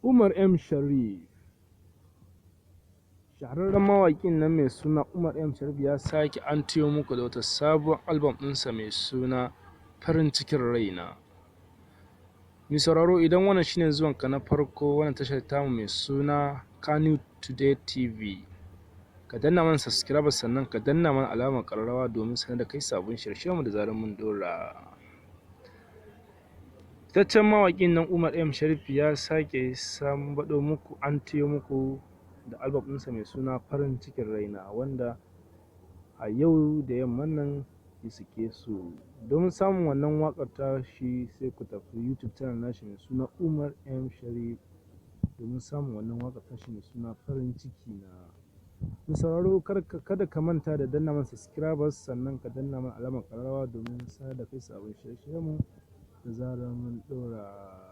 UMAR M SHARIFF, shahararren mawaƙin nan mai suna UMAR M SHARIFF ya sake antiyo muku da wata sabuwar album ɗinsa mai suna Farin Cikin Raina. Mai sauraro, idan wannan shine zuwanka na farko wannan tashar tamu mai suna Kannywood Today TV, ka danna mana subscribe sannan ka danna mana alamar ƙararrawa domin sanar da kai sabon shirye-shiryenmu da zarar mun dora. Fitaccen mawaƙin nan UMAR M SHARIFF ya sake sambaɗo muku antiyo muku da album ɗinsa mai suna Farin Cikin Raina, wanda a yau da yamman nan ya sake su. Domin samun wannan waƙar ta shi sai ku tafi YouTube channel nashi mai suna UMAR M SHARIFF domin samun wannan waƙar ta shi mai suna Farin Ciki na. Mai sauraro, kada ka manta da danna mana subscribers sannan ka danna mana alamar ƙararrawa domin sanar da kai sabon shirye-shiryenmu da zarar mun ɗora.